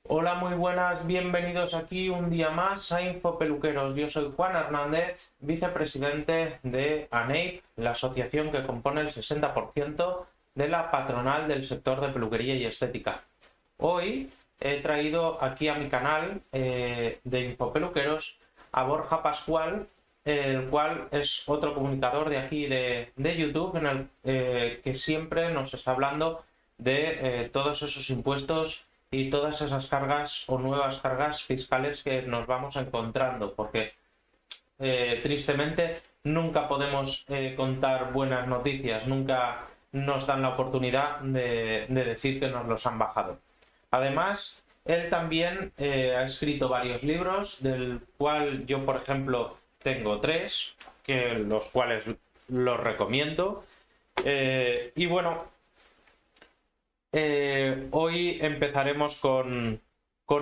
Hola, muy buenas, bienvenidos aquí un día más a Infopeluqueros. Yo soy Juan Hernández, vicepresidente de ANEIP, la asociación que compone el 60% de la patronal del sector de peluquería y estética. Hoy he traído aquí a mi canal de Infopeluqueros a Borja Pascual, el cual es otro comunicador de aquí de YouTube, en el que siempre nos está hablando de todos esos impuestos y todas esas cargas o nuevas cargas fiscales que nos vamos encontrando, porque tristemente nunca podemos contar buenas noticias, nunca nos dan la oportunidad de decir que nos los han bajado. Además, él también ha escrito varios libros, del cual yo, por ejemplo, tengo tres, que los cuales los recomiendo. Y bueno, hoy empezaremos con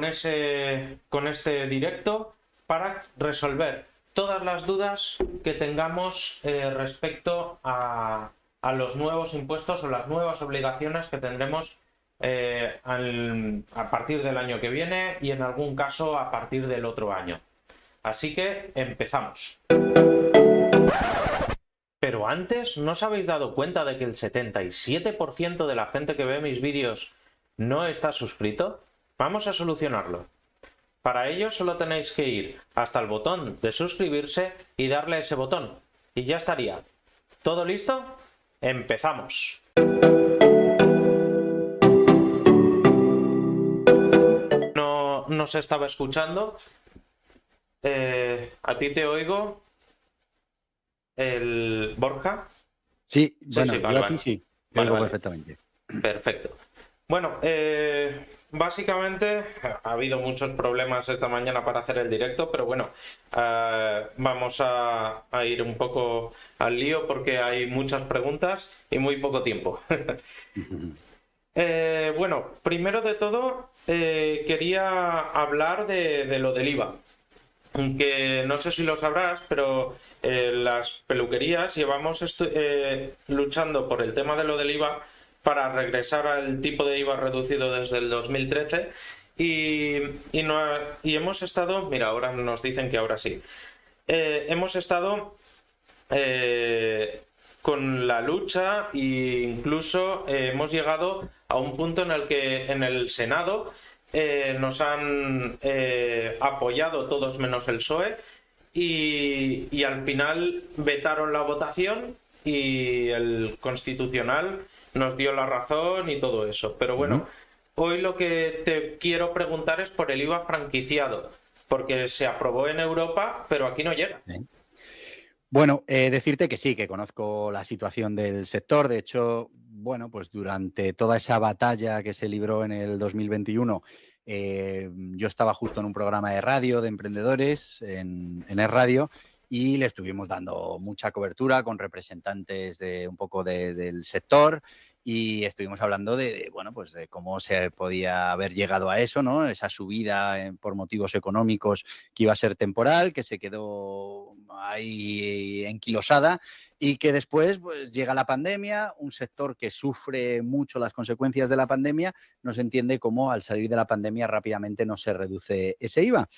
este directo para resolver todas las dudas que tengamos respecto a los nuevos impuestos o las nuevas obligaciones que tendremos a partir del año que viene y en algún caso a partir del otro año. Así que empezamos. Pero antes, ¿no os habéis dado cuenta de que el 77% de la gente que ve mis vídeos no está suscrito? Vamos a solucionarlo. Para ello solo tenéis que ir hasta el botón de suscribirse y darle a ese botón. Y ya estaría. ¿Todo listo? ¡Empezamos! No se estaba escuchando. ¿A ti te oigo? ¿El Borja? Sí, Sí, bueno, sí, yo vale, a ti vale. sí, te Vale, oigo vale. perfectamente. Perfecto. Bueno, básicamente ha habido muchos problemas esta mañana para hacer el directo, pero bueno, vamos a ir un poco al lío porque hay muchas preguntas y muy poco tiempo. Bueno, primero de todo, quería hablar de lo del IVA. Que no sé si lo sabrás, pero las peluquerías llevamos luchando por el tema de lo del IVA para regresar al tipo de IVA reducido desde el 2013 y hemos estado, mira, ahora nos dicen que ahora sí. Hemos estado con la lucha e incluso hemos llegado a un punto en el que en el Senado nos han apoyado todos menos el PSOE y al final vetaron la votación y el Constitucional nos dio la razón y todo eso. Pero bueno, Ujú. hoy lo que te quiero preguntar es por el IVA franquiciado, porque se aprobó en Europa, pero aquí no llega. Bien. Bueno, decirte que sí, que conozco la situación del sector. De hecho, bueno, pues durante toda esa batalla que se libró en el 2021, yo estaba justo en un programa de radio de emprendedores en Es Radio y le estuvimos dando mucha cobertura con representantes de un poco del sector y estuvimos hablando bueno, pues de cómo se podía haber llegado a eso, ¿no? Esa subida por motivos económicos que iba a ser temporal, que se quedó ahí enquilosada y que después pues, llega la pandemia, un sector que sufre mucho las consecuencias de la pandemia, no se entiende cómo al salir de la pandemia rápidamente no se reduce ese IVA.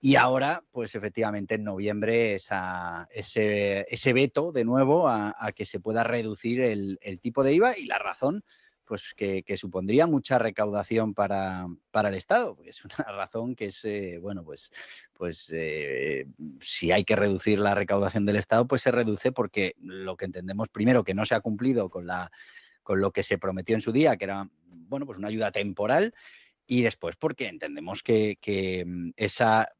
Y ahora, pues efectivamente, en noviembre ese veto de nuevo a que se pueda reducir el tipo de IVA y la razón, pues que supondría mucha recaudación para el Estado, porque es una razón que es, bueno, pues si hay que reducir la recaudación del Estado, pues se reduce porque lo que entendemos primero que no se ha cumplido con lo que se prometió en su día, que era, bueno, pues una ayuda temporal, y después porque entendemos que esa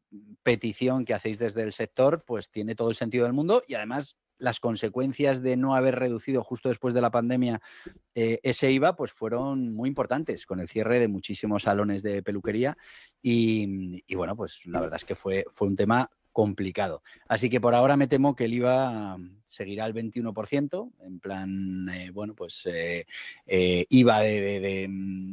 petición que hacéis desde el sector pues tiene todo el sentido del mundo y además las consecuencias de no haber reducido justo después de la pandemia ese IVA pues fueron muy importantes con el cierre de muchísimos salones de peluquería y bueno, pues la verdad es que fue un tema complicado. Así que por ahora me temo que el IVA seguirá al 21%, en plan, bueno, pues IVA de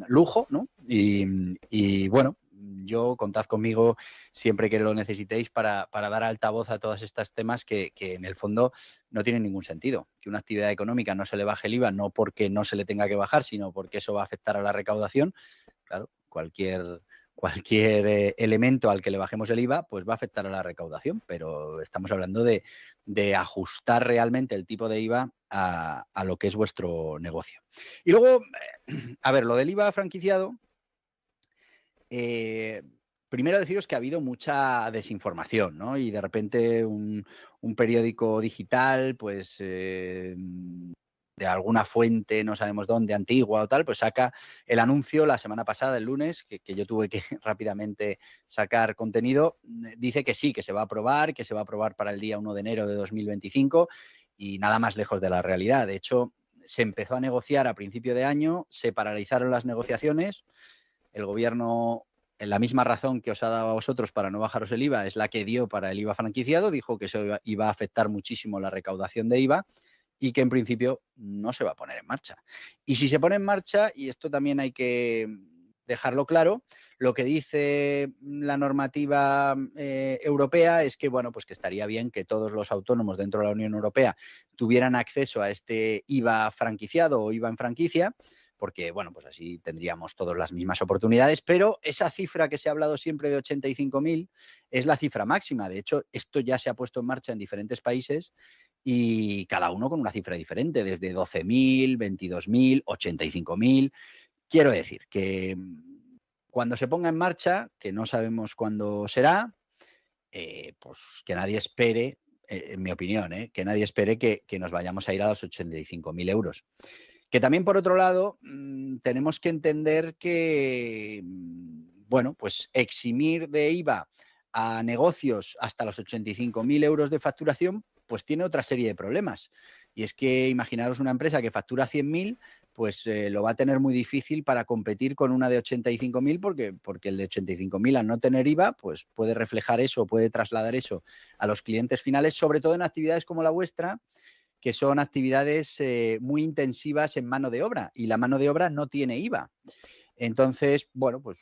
lujo, ¿no? Y bueno, yo contad conmigo siempre que lo necesitéis para dar altavoz a todos estos temas que en el fondo no tienen ningún sentido. Que una actividad económica no se le baje el IVA, no porque no se le tenga que bajar, sino porque eso va a afectar a la recaudación. Claro, cualquier elemento al que le bajemos el IVA, pues va a afectar a la recaudación, pero estamos hablando de ajustar realmente el tipo de IVA a lo que es vuestro negocio. Y luego, a ver, lo del IVA franquiciado, primero deciros que ha habido mucha desinformación, ¿no? Y de repente un periódico digital, pues de alguna fuente, no sabemos dónde, antigua o tal, pues saca el anuncio la semana pasada, el lunes, que yo tuve que rápidamente sacar contenido, dice que sí, que se va a aprobar para el día 1 de enero de 2025 y nada más lejos de la realidad. De hecho, se empezó a negociar a principio de año, se paralizaron las negociaciones, el gobierno, en la misma razón que os ha dado a vosotros para no bajaros el IVA, es la que dio para el IVA franquiciado, dijo que eso iba a afectar muchísimo la recaudación de IVA y que en principio no se va a poner en marcha. Y si se pone en marcha, y esto también hay que dejarlo claro, lo que dice la normativa europea es que, bueno, pues que estaría bien que todos los autónomos dentro de la Unión Europea tuvieran acceso a este IVA franquiciado o IVA en franquicia, porque, bueno, pues así tendríamos todas las mismas oportunidades, pero esa cifra que se ha hablado siempre de 85.000 es la cifra máxima. De hecho, esto ya se ha puesto en marcha en diferentes países y cada uno con una cifra diferente, desde 12.000, 22.000, 85.000. Quiero decir que cuando se ponga en marcha, que no sabemos cuándo será, pues que nadie espere, en mi opinión, que nadie espere que nos vayamos a ir a los 85.000 euros. Que también, por otro lado, tenemos que entender que, bueno, pues eximir de IVA a negocios hasta los 85.000 euros de facturación, pues tiene otra serie de problemas. Y es que imaginaros una empresa que factura 100.000, pues lo va a tener muy difícil para competir con una de 85.000 porque el de 85.000 al no tener IVA, pues puede reflejar eso, puede trasladar eso a los clientes finales, sobre todo en actividades como la vuestra, que son actividades muy intensivas en mano de obra y la mano de obra no tiene IVA. Entonces, bueno, pues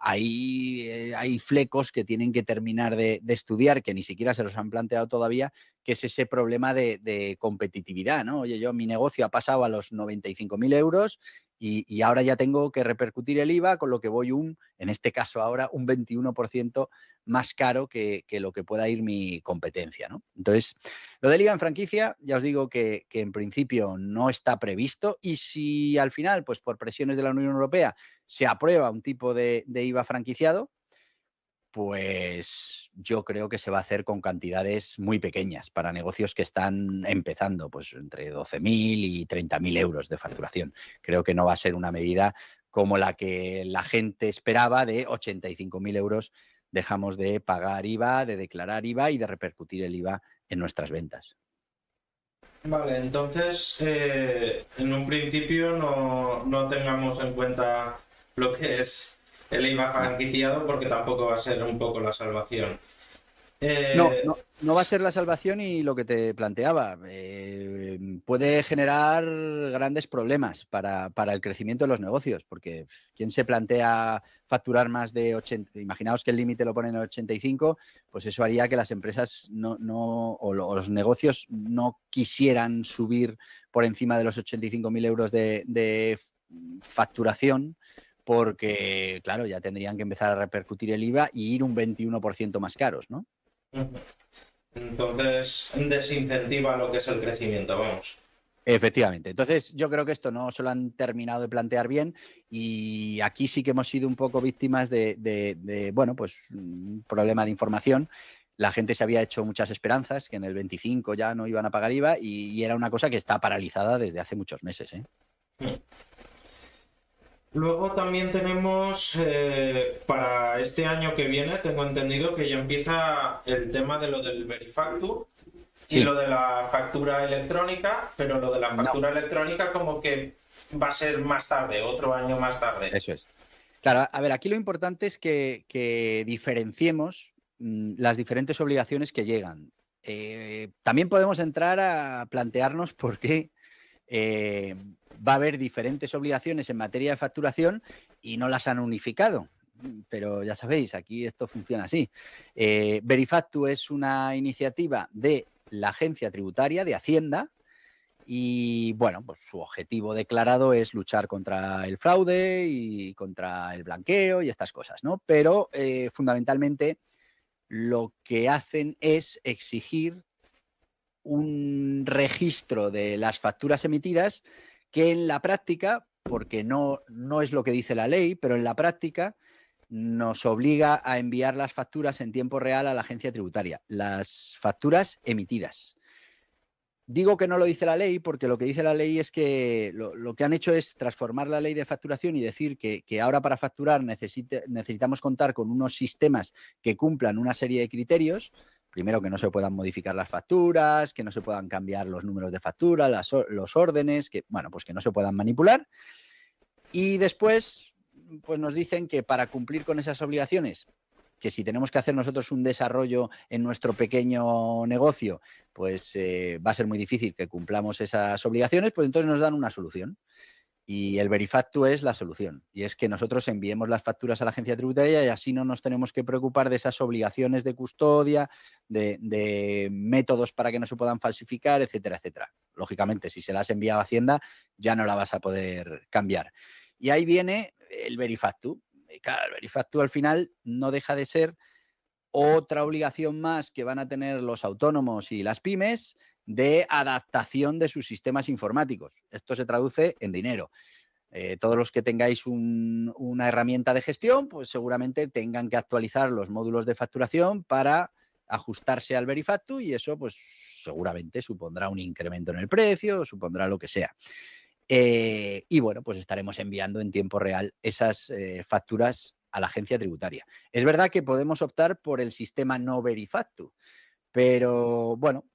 hay flecos que tienen que terminar de estudiar, que ni siquiera se los han planteado todavía, que es ese problema de competitividad, ¿no? Oye, mi negocio ha pasado a los 95.000 euros y ahora ya tengo que repercutir el IVA, con lo que voy en este caso ahora, un 21% más caro que lo que pueda ir mi competencia, ¿no? Entonces, lo del IVA en franquicia, ya os digo que en principio no está previsto y si al final, pues por presiones de la Unión Europea, se aprueba un tipo de IVA franquiciado, pues yo creo que se va a hacer con cantidades muy pequeñas para negocios que están empezando, pues entre 12.000 y 30.000 euros de facturación. Creo que no va a ser una medida como la que la gente esperaba de 85.000 euros. Dejamos de pagar IVA, de declarar IVA y de repercutir el IVA en nuestras ventas. Vale, entonces en un principio no tengamos en cuenta lo que es el IVA franquiciado porque tampoco va a ser un poco la salvación. No va a ser la salvación y lo que te planteaba, puede generar grandes problemas para el crecimiento de los negocios, porque ¿quién se plantea facturar más de 80? Imaginaos que el límite lo ponen en 85, pues eso haría que las empresas o los negocios no quisieran subir por encima de los 85.000 euros de facturación, porque, claro, ya tendrían que empezar a repercutir el IVA y ir un 21% más caros, ¿no? Entonces desincentiva lo que es el crecimiento, vamos. Efectivamente. Entonces, yo creo que esto no se lo han terminado de plantear bien y aquí sí que hemos sido un poco víctimas de bueno, pues un problema de información. La gente se había hecho muchas esperanzas que en el 25 ya no iban a pagar IVA y era una cosa que está paralizada desde hace muchos meses, ¿eh? Luego también tenemos para este año que viene, tengo entendido que ya empieza el tema de lo del Verifactu y Sí. lo de la factura electrónica, pero lo de la factura electrónica como que va a ser más tarde, otro año más tarde. Eso es. Claro, a ver, aquí lo importante es que diferenciemos las diferentes obligaciones que llegan. También podemos entrar a plantearnos por qué va a haber diferentes obligaciones en materia de facturación y no las han unificado. Pero ya sabéis, aquí esto funciona así. Verifactu es una iniciativa de la Agencia Tributaria de Hacienda Y bueno, pues su objetivo declarado es luchar contra el fraude y contra el blanqueo y estas cosas, ¿no? Pero fundamentalmente lo que hacen es exigir un registro de las facturas emitidas que en la práctica, porque no es lo que dice la ley, pero en la práctica nos obliga a enviar las facturas en tiempo real a la agencia tributaria, las facturas emitidas. Digo que no lo dice la ley porque lo que dice la ley es que lo que han hecho es transformar la ley de facturación y decir que ahora para facturar necesitamos contar con unos sistemas que cumplan una serie de criterios. Primero, que no se puedan modificar las facturas, que no se puedan cambiar los números de factura, los órdenes, que, bueno, pues que no se puedan manipular. Y después, pues nos dicen que para cumplir con esas obligaciones, que si tenemos que hacer nosotros un desarrollo en nuestro pequeño negocio, pues va a ser muy difícil que cumplamos esas obligaciones, pues entonces nos dan una solución. Y el Verifactu es la solución. Y es que nosotros enviemos las facturas a la agencia tributaria y así no nos tenemos que preocupar de esas obligaciones de custodia, de métodos para que no se puedan falsificar, etcétera, etcétera. Lógicamente, si se las has enviado a Hacienda, ya no la vas a poder cambiar. Y ahí viene el Verifactu. Y claro, el Verifactu al final no deja de ser otra obligación más que van a tener los autónomos y las pymes de adaptación de sus sistemas informáticos. Esto se traduce en dinero. Todos los que tengáis una herramienta de gestión, pues seguramente tengan que actualizar los módulos de facturación para ajustarse al Verifactu y eso pues seguramente supondrá un incremento en el precio, supondrá lo que sea. Y bueno, pues estaremos enviando en tiempo real esas facturas a la agencia tributaria. Es verdad que podemos optar por el sistema no Verifactu, pero bueno,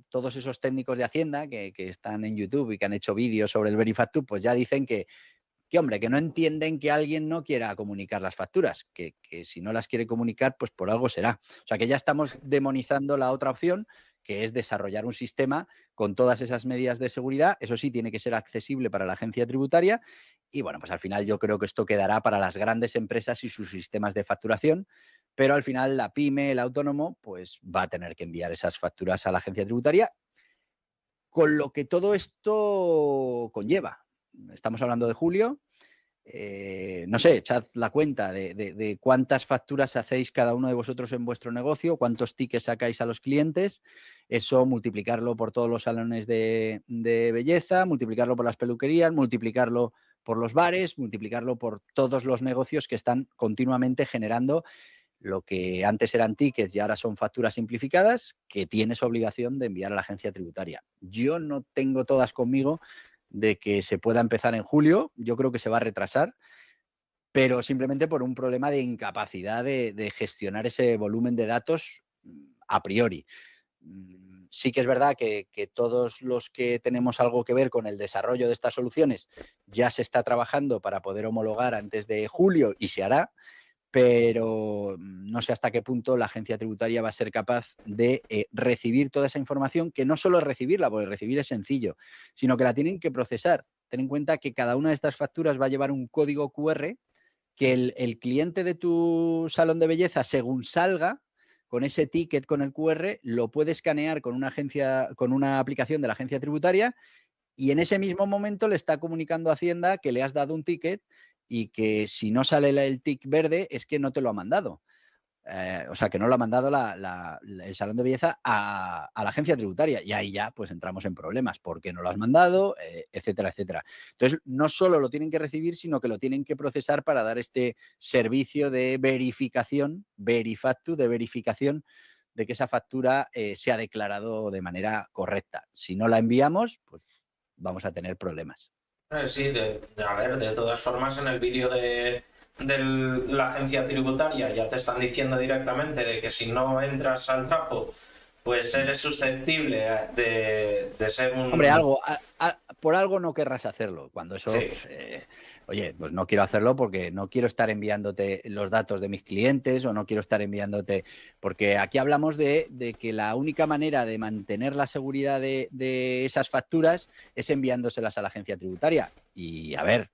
todos esos técnicos de Hacienda que están en YouTube y que han hecho vídeos sobre el Verifactu, pues ya dicen hombre, que no entienden que alguien no quiera comunicar las facturas, que si no las quiere comunicar, pues por algo será. O sea, que ya estamos demonizando la otra opción, que es desarrollar un sistema con todas esas medidas de seguridad. Eso sí, tiene que ser accesible para la agencia tributaria. Y bueno, pues al final yo creo que esto quedará para las grandes empresas y sus sistemas de facturación, pero al final la pyme, el autónomo, pues va a tener que enviar esas facturas a la agencia tributaria, con lo que todo esto conlleva. Estamos hablando de julio. No sé, echad la cuenta de cuántas facturas hacéis cada uno de vosotros en vuestro negocio, cuántos tickets sacáis a los clientes, eso multiplicarlo por todos los salones de belleza, multiplicarlo por las peluquerías, multiplicarlo por los bares, multiplicarlo por todos los negocios que están continuamente generando lo que antes eran tickets y ahora son facturas simplificadas, que tienes obligación de enviar a la agencia tributaria. Yo no tengo todas conmigo de que se pueda empezar en julio, yo creo que se va a retrasar, pero simplemente por un problema de incapacidad de gestionar ese volumen de datos a priori. Sí que es verdad que todos los que tenemos algo que ver con el desarrollo de estas soluciones ya se está trabajando para poder homologar antes de julio y se hará, pero no sé hasta qué punto la agencia tributaria va a ser capaz de recibir toda esa información, que no solo es recibirla, porque recibir es sencillo, sino que la tienen que procesar. Ten en cuenta que cada una de estas facturas va a llevar un código QR que el cliente de tu salón de belleza, según salga con ese ticket con el QR, lo puede escanear con una aplicación de la agencia tributaria y en ese mismo momento le está comunicando a Hacienda que le has dado un ticket y que si no sale el tick verde es que no te lo ha mandado. O sea, que no lo ha mandado el salón de belleza a la agencia tributaria. Y ahí ya pues entramos en problemas. ¿Por qué no lo has mandado? Etcétera, etcétera. Entonces, no solo lo tienen que recibir, sino que lo tienen que procesar para dar este servicio de verificación, Verifactu, de verificación de que esa factura se ha declarado de manera correcta. Si no la enviamos, pues vamos a tener problemas. Sí, a ver, de todas formas en el vídeo de la agencia tributaria ya te están diciendo directamente de que si no entras al trapo, pues eres susceptible de ser un... Hombre, por algo no querrás hacerlo. Cuando eso, Sí. Oye, pues no quiero hacerlo porque no quiero estar enviándote los datos de mis clientes o no quiero estar enviándote... Porque aquí hablamos de que la única manera de mantener la seguridad de esas facturas es enviándoselas a la agencia tributaria. Y a ver,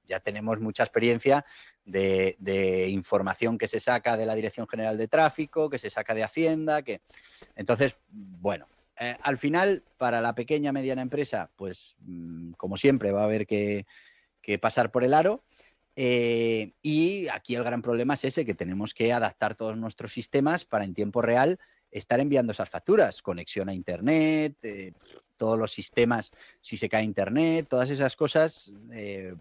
ya tenemos mucha experiencia de información que se saca de la Dirección General de Tráfico, que se saca de Hacienda, que... Entonces, bueno... al final, para la pequeña mediana empresa, pues como siempre va a haber que pasar por el aro. Y aquí el gran problema es ese, que tenemos que adaptar todos nuestros sistemas para en tiempo real estar enviando esas facturas, conexión a Internet, todos los sistemas, si se cae Internet, todas esas cosas,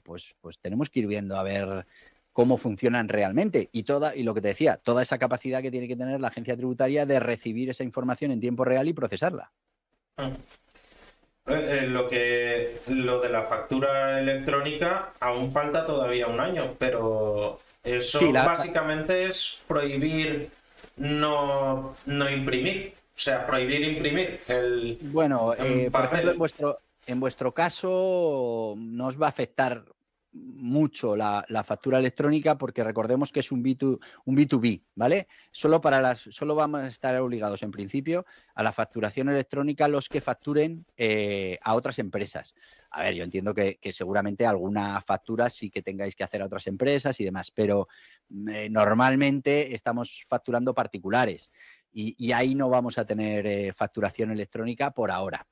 pues tenemos que ir viendo a ver cómo funcionan realmente y lo que te decía, toda esa capacidad que tiene que tener la agencia tributaria de recibir esa información en tiempo real y procesarla. Lo de la factura electrónica aún falta todavía un año, pero eso Sí, básicamente es prohibir no imprimir, o sea, prohibir imprimir bueno, en por ejemplo, papel. en vuestro caso no os va a afectar mucho la factura electrónica porque recordemos que es un B2B, ¿vale? Solo vamos a estar obligados en principio a la facturación electrónica los que facturen a otras empresas. A ver, yo entiendo que seguramente alguna factura sí que tengáis que hacer a otras empresas y demás, pero normalmente estamos facturando particulares y ahí no vamos a tener facturación electrónica por ahora.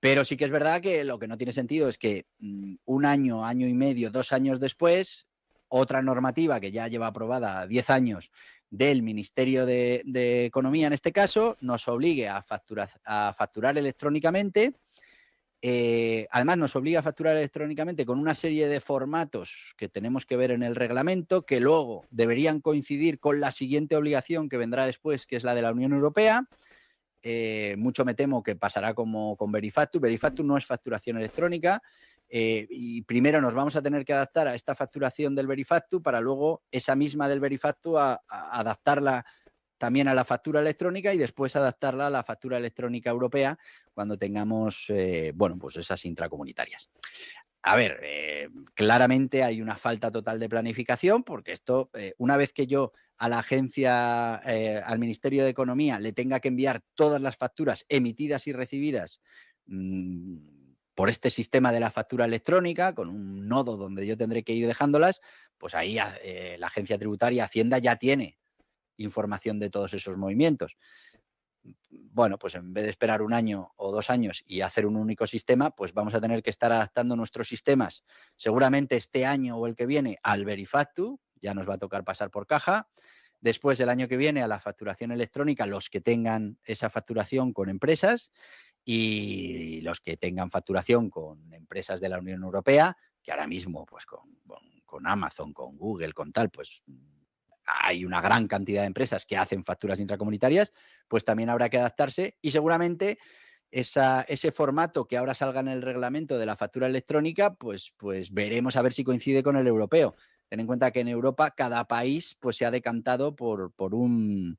Pero sí que es verdad que lo que no tiene sentido es que un año, año y medio, 2 años después, otra normativa que ya lleva aprobada 10 años del Ministerio de Economía, en este caso, nos obligue a facturar electrónicamente. Además, nos obliga a facturar electrónicamente con una serie de formatos que tenemos que ver en el reglamento, que luego deberían coincidir con la siguiente obligación que vendrá después, que es la de la Unión Europea. Mucho me temo que pasará como con Verifactu. Verifactu no es facturación electrónica y primero nos vamos a tener que adaptar a esta facturación del Verifactu para luego esa misma del Verifactu a adaptarla también a la factura electrónica y después adaptarla a la factura electrónica europea cuando tengamos, bueno, pues esas intracomunitarias. A ver, claramente hay una falta total de planificación porque esto, una vez que yo a la agencia, al Ministerio de Economía, le tenga que enviar todas las facturas emitidas y recibidas por este sistema de la factura electrónica, con un nodo donde yo tendré que ir dejándolas, pues ahí la agencia tributaria, Hacienda, ya tiene información de todos esos movimientos. Bueno, pues en vez de esperar un año o 2 años y hacer un único sistema, pues vamos a tener que estar adaptando nuestros sistemas, seguramente este año o el que viene, al Verifactu, ya nos va a tocar pasar por caja. Después del año que viene a la facturación electrónica, los que tengan esa facturación con empresas y los que tengan facturación con empresas de la Unión Europea, que ahora mismo pues con Amazon, con Google, con tal, pues hay una gran cantidad de empresas que hacen facturas intracomunitarias, pues también habrá que adaptarse y seguramente ese formato que ahora salga en el reglamento de la factura electrónica, pues veremos a ver si coincide con el europeo. Ten en cuenta que en Europa cada país pues, se ha decantado por un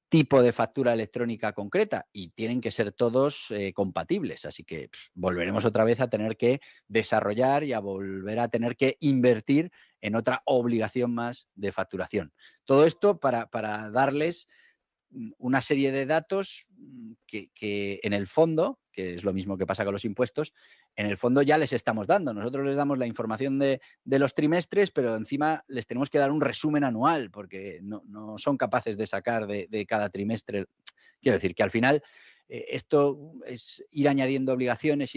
tipo de factura electrónica concreta y tienen que ser todos compatibles. Así que volveremos otra vez a tener que desarrollar y a volver a tener que invertir en otra obligación más de facturación. Todo esto para darles una serie de datos que en el fondo, que es lo mismo que pasa con los impuestos, en el fondo ya les estamos dando. Nosotros les damos la información de los trimestres, pero encima les tenemos que dar un resumen anual porque no son capaces de sacar de cada trimestre. Quiero decir que al final esto es ir añadiendo obligaciones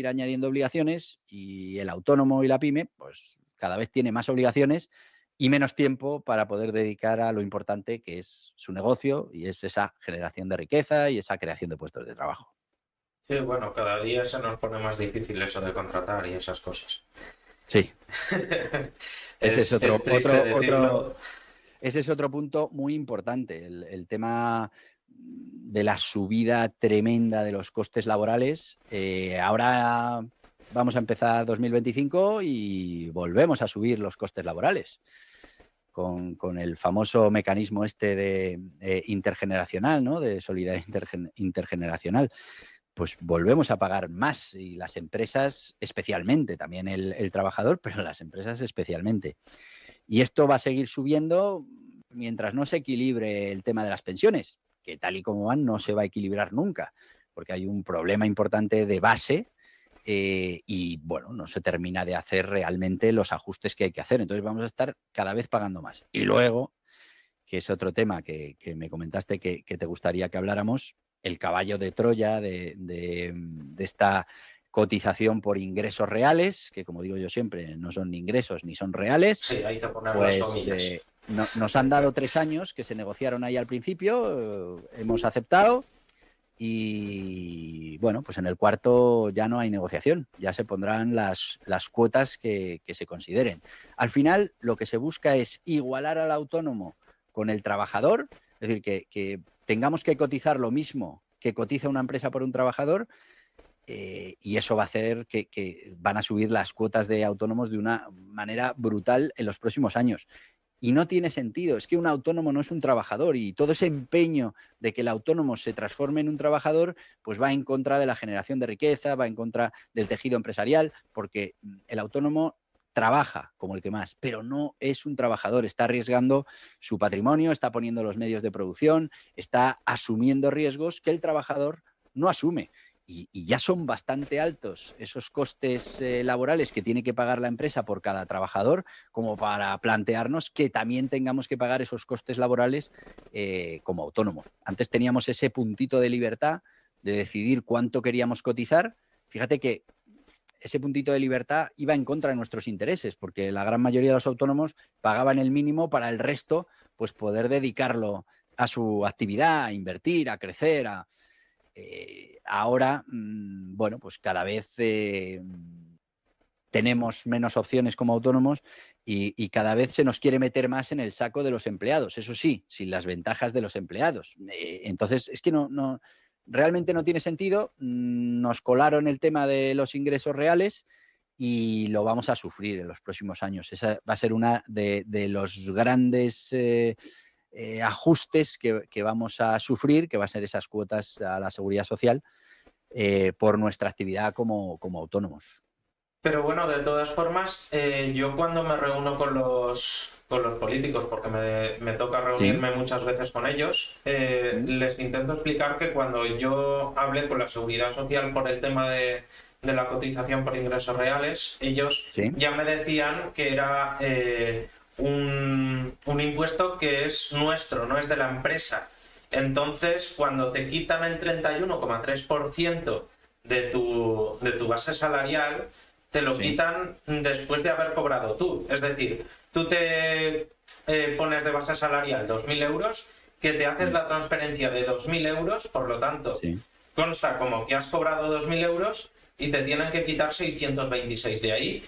y el autónomo y la pyme pues cada vez tiene más obligaciones y menos tiempo para poder dedicar a lo importante que es su negocio y es esa generación de riqueza y esa creación de puestos de trabajo. Sí, bueno, cada día se nos pone más difícil eso de contratar y esas cosas. Sí. Ese es Es triste decirlo. ese es otro punto muy importante, el tema de la subida tremenda de los costes laborales. Ahora vamos a empezar 2025 y volvemos a subir los costes laborales. Con el famoso mecanismo este de intergeneracional, ¿no? De solidaridad intergeneracional, pues volvemos a pagar más y las empresas especialmente, también el trabajador, pero las empresas especialmente. Y esto va a seguir subiendo mientras no se equilibre el tema de las pensiones, que tal y como van no se va a equilibrar nunca, porque hay un problema importante de base y bueno, no se termina de hacer realmente los ajustes que hay que hacer. Entonces vamos a estar cada vez pagando más. Y luego, que es otro tema que me comentaste que te gustaría que habláramos, el caballo de Troya de esta cotización por ingresos reales, que como digo yo siempre, no son ni ingresos ni son reales, Sí, hay que poner las pues comillas. nos han dado 3 años que se negociaron ahí al principio, hemos aceptado y bueno, pues en el cuarto ya no hay negociación, ya se pondrán las cuotas que se consideren. Al final lo que se busca es igualar al autónomo con el trabajador, es decir, que tengamos que cotizar lo mismo que cotiza una empresa por un trabajador, y eso va a hacer que van a subir las cuotas de autónomos de una manera brutal en los próximos años. Y no tiene sentido, es que un autónomo no es un trabajador y todo ese empeño de que el autónomo se transforme en un trabajador, pues va en contra de la generación de riqueza, va en contra del tejido empresarial, porque el autónomo trabaja como el que más, pero no es un trabajador, está arriesgando su patrimonio, está poniendo los medios de producción, está asumiendo riesgos que el trabajador no asume. Y ya son bastante altos esos costes laborales que tiene que pagar la empresa por cada trabajador, como para plantearnos que también tengamos que pagar esos costes laborales como autónomos. Antes teníamos ese puntito de libertad de decidir cuánto queríamos cotizar. Fíjate que ese puntito de libertad iba en contra de nuestros intereses, porque la gran mayoría de los autónomos pagaban el mínimo para el resto, pues poder dedicarlo a su actividad, a invertir, a crecer, ahora, bueno, pues cada vez tenemos menos opciones como autónomos y cada vez se nos quiere meter más en el saco de los empleados, eso sí, sin las ventajas de los empleados. Entonces, es que realmente no tiene sentido. Nos colaron el tema de los ingresos reales y lo vamos a sufrir en los próximos años. Esa va a ser una de los grandes ajustes que vamos a sufrir, que va a ser esas cuotas a la seguridad social por nuestra actividad como autónomos. Pero bueno, de todas formas, yo cuando me reúno con los políticos, porque me toca Sí. reunirme muchas veces con ellos, les intento explicar que cuando yo hablé con la Seguridad Social por el tema de la cotización por ingresos reales, ellos Sí. ya me decían que era un impuesto que es nuestro, no es de la empresa. Entonces, cuando te quitan el 31,3% de tu base salarial, te lo quitan después de haber cobrado tú. Es decir, tú te pones de base salarial 2.000 euros, que te haces la transferencia de 2.000 euros, por lo tanto, Sí. consta como que has cobrado 2.000 euros y te tienen que quitar 626 de ahí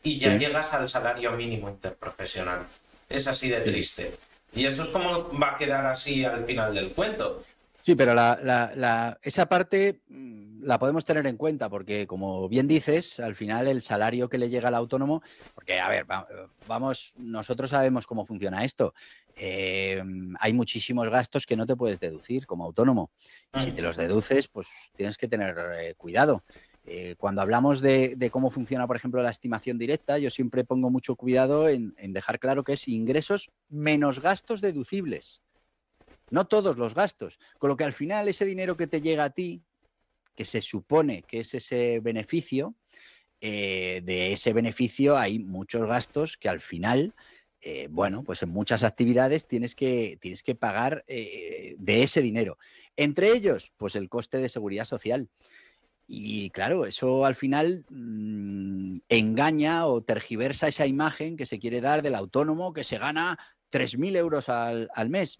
y ya Sí. llegas al salario mínimo interprofesional. Es así de triste. Y eso es como va a quedar así al final del cuento. Sí, pero esa parte la podemos tener en cuenta porque, como bien dices, al final el salario que le llega al autónomo, porque, a ver, vamos, nosotros sabemos cómo funciona esto. Hay muchísimos gastos que no te puedes deducir como autónomo y si te los deduces, pues tienes que tener cuidado. Cuando hablamos de cómo funciona, por ejemplo, la estimación directa, yo siempre pongo mucho cuidado en dejar claro que es ingresos menos gastos deducibles. No todos los gastos. Con lo que al final ese dinero que te llega a ti, que se supone que es ese beneficio, de ese beneficio hay muchos gastos que al final, bueno, pues en muchas actividades tienes que pagar de ese dinero. Entre ellos, pues el coste de seguridad social. Y claro, eso al final engaña o tergiversa esa imagen que se quiere dar del autónomo que se gana 3.000 euros al mes.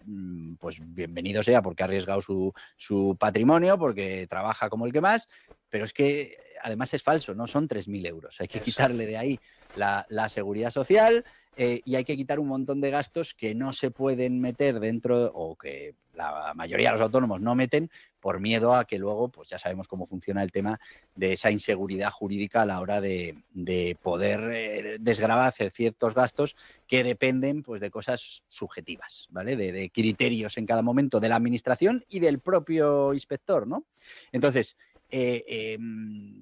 Pues bienvenido sea porque ha arriesgado su patrimonio, porque trabaja como el que más, pero es que además es falso, no son 3.000 euros. Hay que quitarle de ahí la seguridad social y hay que quitar un montón de gastos que no se pueden meter dentro o que la mayoría de los autónomos no meten por miedo a que luego, pues ya sabemos cómo funciona el tema de esa inseguridad jurídica a la hora de poder desgravar, hacer ciertos gastos que dependen pues de cosas subjetivas, ¿vale? De criterios en cada momento de la administración y del propio inspector, ¿no? Entonces,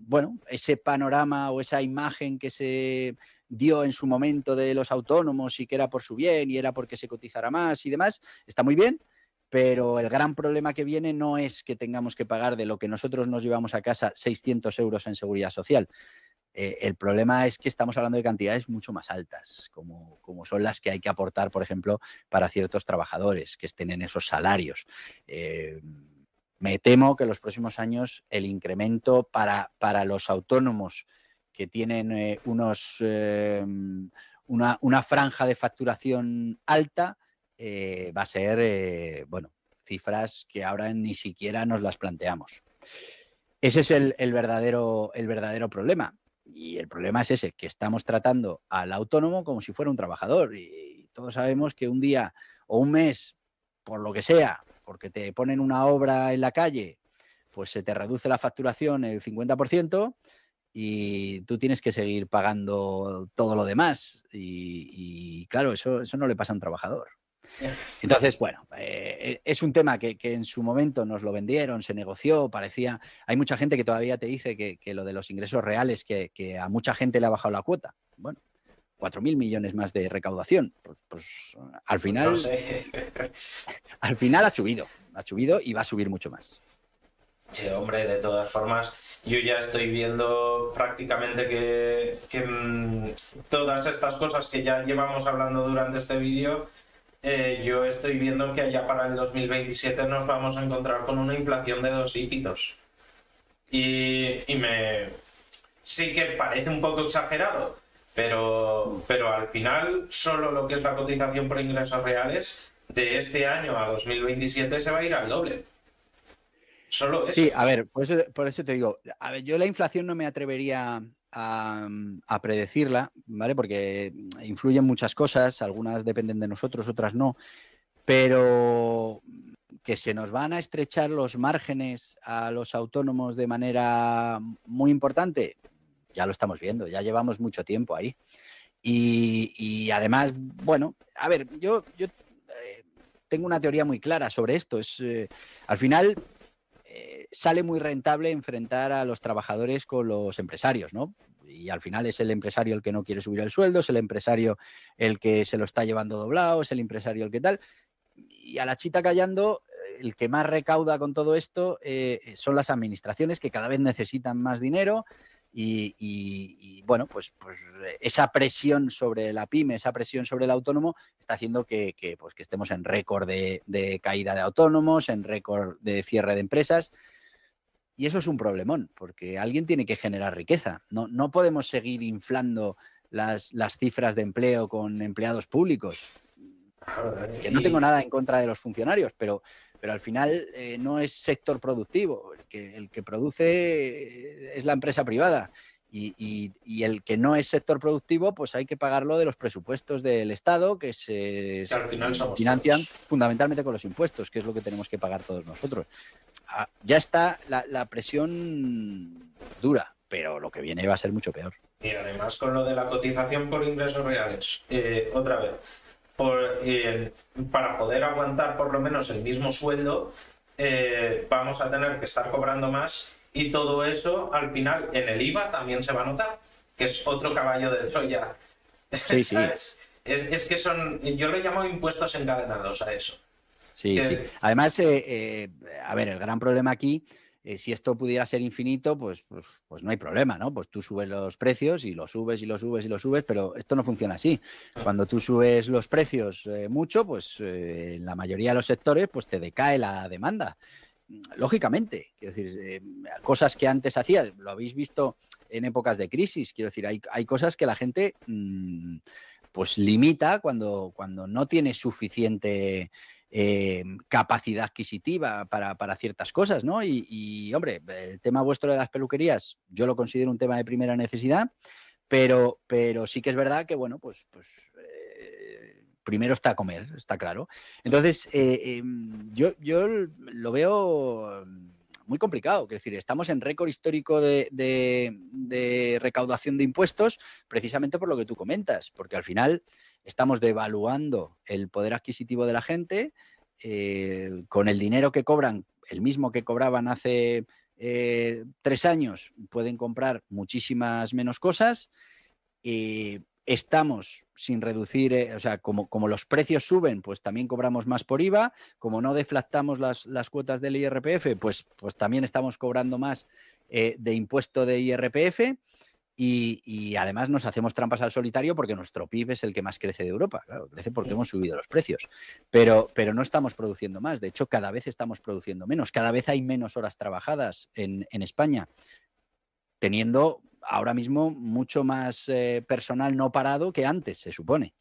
bueno, ese panorama o esa imagen que se dio en su momento de los autónomos y que era por su bien y era porque se cotizara más y demás, está muy bien, pero el gran problema que viene no es que tengamos que pagar de lo que nosotros nos llevamos a casa 600 euros en seguridad social. El problema es que estamos hablando de cantidades mucho más altas, como son las que hay que aportar, por ejemplo, para ciertos trabajadores que estén en esos salarios. me temo que en los próximos años el incremento para los autónomos que tienen una franja de facturación alta va a ser, bueno, cifras que ahora ni siquiera nos las planteamos. Ese es el verdadero problema. Y el problema es ese, que estamos tratando al autónomo como si fuera un trabajador. Y todos sabemos que un día o un mes, por lo que sea, porque te ponen una obra en la calle, pues se te reduce la facturación el 50% y tú tienes que seguir pagando todo lo demás. Y claro, eso no le pasa a un trabajador. Entonces, bueno, es un tema que en su momento nos lo vendieron, se negoció, parecía... Hay mucha gente que todavía te dice que lo de los ingresos reales, que a mucha gente le ha bajado la cuota. Bueno, 4.000 millones más de recaudación. Pues al final... No sé. Al final ha subido y va a subir mucho más. Sí, hombre, de todas formas, yo ya estoy viendo prácticamente que todas estas cosas que ya llevamos hablando durante este vídeo, yo estoy viendo que allá para el 2027 nos vamos a encontrar con una inflación de 2 dígitos. Y sí que parece un poco exagerado, pero al final solo lo que es la cotización por ingresos reales de este año a 2027 se va a ir al doble. Solo eso. Sí, a ver, por eso te digo, a ver, yo la inflación no me atrevería a predecirla, ¿vale? Porque influyen muchas cosas, algunas dependen de nosotros, otras no, pero que se nos van a estrechar los márgenes a los autónomos de manera muy importante, ya lo estamos viendo, ya llevamos mucho tiempo ahí. Y además, bueno, a ver, yo tengo una teoría muy clara sobre esto. Al final sale muy rentable enfrentar a los trabajadores con los empresarios, ¿no? Y al final es el empresario el que no quiere subir el sueldo, es el empresario el que se lo está llevando doblado, es el empresario el que tal. Y a la chita callando, el que más recauda con todo esto son las administraciones, que cada vez necesitan más dinero. Y bueno, pues esa presión sobre la pyme, esa presión sobre el autónomo está haciendo que estemos en récord de caída de autónomos, en récord de cierre de empresas. Y eso es un problemón, porque alguien tiene que generar riqueza. No podemos seguir inflando las cifras de empleo con empleados públicos. Que no tengo nada en contra de los funcionarios, pero al final no es sector productivo. El que produce es la empresa privada. Y el que no es sector productivo, pues hay que pagarlo de los presupuestos del Estado, que se financian fundamentalmente con los impuestos, que es lo que tenemos que pagar todos nosotros. Ya está la presión dura, pero lo que viene va a ser mucho peor. Y además con lo de la cotización por ingresos reales, otra vez, para poder aguantar por lo menos el mismo sueldo, vamos a tener que estar cobrando más, y todo eso al final en el IVA también se va a notar, que es otro caballo de Troya. Sí, sí. Es que yo lo llamo impuestos encadenados a eso. Sí, sí. Además, a ver, el gran problema aquí, si esto pudiera ser infinito, pues no hay problema, ¿no? Pues tú subes los precios y lo subes y lo subes y lo subes, pero esto no funciona así. Cuando tú subes los precios mucho, pues en la mayoría de los sectores, pues te decae la demanda. Lógicamente, quiero decir, cosas que antes hacías, lo habéis visto en épocas de crisis, quiero decir, hay cosas que la gente pues limita cuando no tiene suficiente capacidad adquisitiva para ciertas cosas, ¿no? Y, hombre, el tema vuestro de las peluquerías yo lo considero un tema de primera necesidad, pero sí que es verdad que, bueno, pues primero está comer, está claro. Entonces, yo lo veo muy complicado. Es decir, estamos en récord histórico de recaudación de impuestos precisamente por lo que tú comentas, porque al final estamos devaluando el poder adquisitivo de la gente con el dinero que cobran, el mismo que cobraban hace 3 años, pueden comprar muchísimas menos cosas. Estamos sin reducir, o sea, como los precios suben, pues también cobramos más por IVA. Como no deflactamos las cuotas del IRPF, pues también estamos cobrando más de impuesto de IRPF. y además nos hacemos trampas al solitario porque nuestro PIB es el que más crece de Europa. Claro, crece porque hemos subido los precios. Pero no estamos produciendo más. De hecho, cada vez estamos produciendo menos. Cada vez hay menos horas trabajadas en España, teniendo ahora mismo mucho más personal no parado que antes, se supone.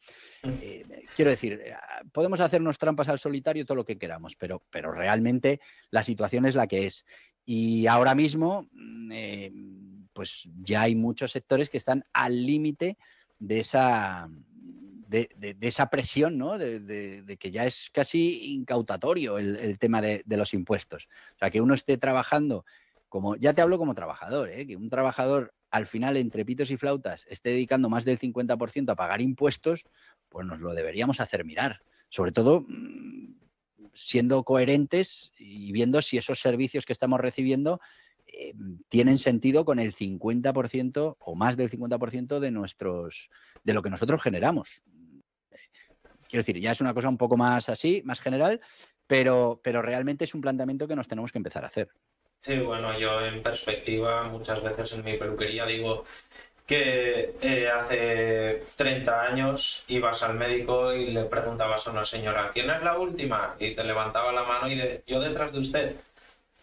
Quiero decir, podemos hacernos trampas al solitario todo lo que queramos, pero realmente la situación es la que es. Y ahora mismo, pues ya hay muchos sectores que están al límite de esa presión, ¿no? De que ya es casi incautatorio el tema de los impuestos. O sea, que uno esté trabajando, ya te hablo como trabajador, que un trabajador al final, entre pitos y flautas, esté dedicando más del 50% a pagar impuestos, pues nos lo deberíamos hacer mirar. Sobre todo siendo coherentes y viendo si esos servicios que estamos recibiendo tienen sentido con el 50% o más del 50% de lo que nosotros generamos. Quiero decir, ya es una cosa un poco más así, más general, pero realmente es un planteamiento que nos tenemos que empezar a hacer. Sí, bueno, yo en perspectiva muchas veces en mi peluquería digo que hace 30 años ibas al médico y le preguntabas a una señora, ¿quién es la última? Y te levantaba la mano y yo detrás de usted.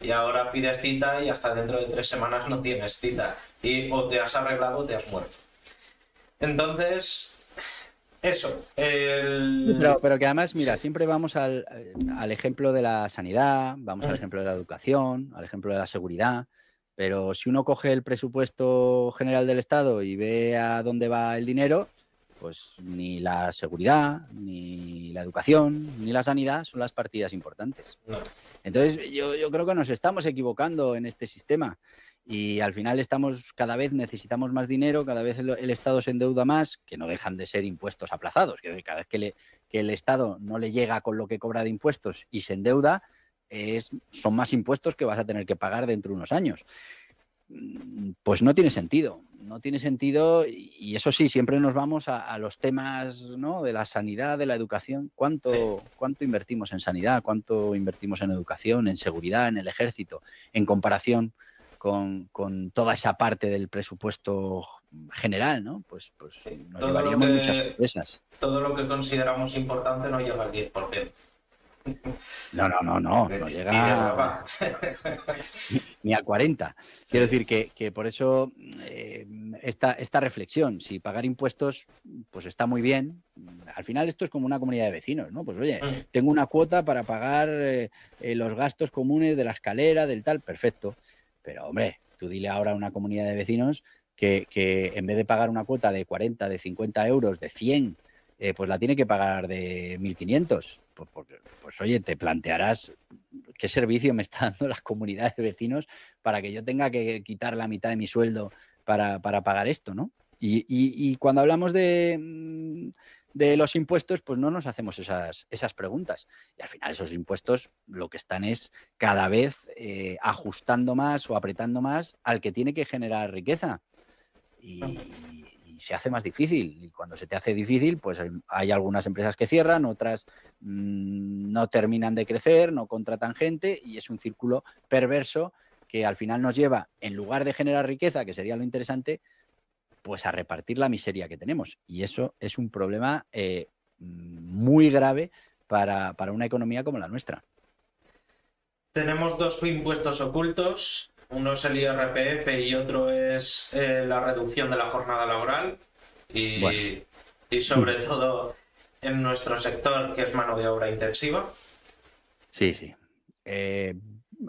Y ahora pides cita y hasta dentro de 3 semanas no tienes cita. Y o te has arreglado o te has muerto. Entonces, eso. Pero que además, mira, siempre vamos al ejemplo de la sanidad, vamos al ejemplo de la educación, al ejemplo de la seguridad, pero si uno coge el presupuesto general del Estado y ve a dónde va el dinero, pues ni la seguridad, ni la educación, ni la sanidad son las partidas importantes. No. Entonces, yo creo que nos estamos equivocando en este sistema. Y al final cada vez necesitamos más dinero, cada vez el Estado se endeuda más, que no dejan de ser impuestos aplazados. Que cada vez que el Estado no le llega con lo que cobra de impuestos y se endeuda, son más impuestos que vas a tener que pagar dentro de unos años. Pues no tiene sentido. No tiene sentido y eso sí, siempre nos vamos a los temas, ¿no? De la sanidad, de la educación. ¿Cuánto invertimos en sanidad? ¿Cuánto invertimos en educación, en seguridad, en el ejército? En comparación con toda esa parte del presupuesto general, ¿no? Pues nos llevaríamos muchas sorpresas. Todo lo que consideramos importante no llega al 10%. No llega ni al 40%. Quiero decir que por eso esta reflexión, si pagar impuestos, pues está muy bien. Al final esto es como una comunidad de vecinos, ¿no? Pues oye, tengo una cuota para pagar los gastos comunes de la escalera, del tal, perfecto. Pero, hombre, tú dile ahora a una comunidad de vecinos que en vez de pagar una cuota de 40, de 50 euros, de 100, pues la tiene que pagar de 1.500. Pues oye, te plantearás qué servicio me está dando las comunidades de vecinos para que yo tenga que quitar la mitad de mi sueldo para pagar esto, ¿no? Y cuando hablamos de los impuestos, pues no nos hacemos esas preguntas. Y al final esos impuestos lo que están es cada vez ajustando más o apretando más al que tiene que generar riqueza. Y se hace más difícil. Y cuando se te hace difícil, pues hay algunas empresas que cierran, otras no terminan de crecer, no contratan gente y es un círculo perverso que al final nos lleva, en lugar de generar riqueza, que sería lo interesante, pues a repartir la miseria que tenemos. Y eso es un problema muy grave para una economía como la nuestra. Tenemos dos impuestos ocultos. Uno es el IRPF y otro es la reducción de la jornada laboral. Y sobre todo en nuestro sector, que es mano de obra intensiva. Sí.